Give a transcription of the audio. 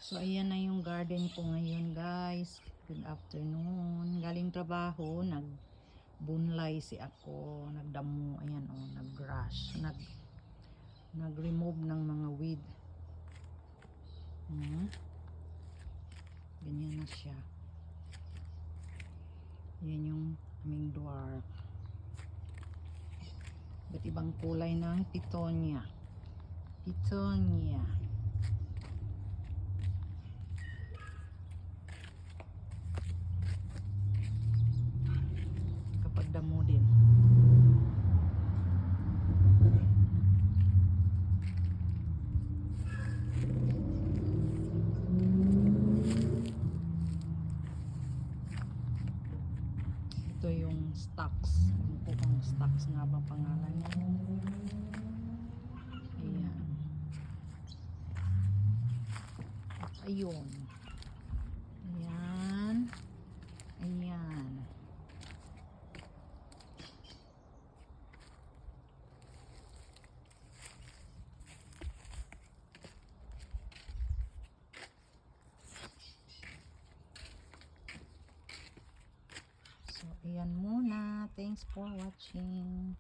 So, ayan na yung garden ko ngayon, guys. Good afternoon. Galing trabaho, nagbunlay si ako. Nagdamo, ayan o, nag-brush. Nag-remove ng mga weed. Ganyan na siya. Ayan yung aming dwarf. Ba't ibang kulay ng pitonia. Pitonia. Kapag damo din. Ito yung stocks. Ano po kung stocks nga bang pangalan niya? Ayan. Ayun. Ayan. Ayan. So, ayan muna. Thanks for watching.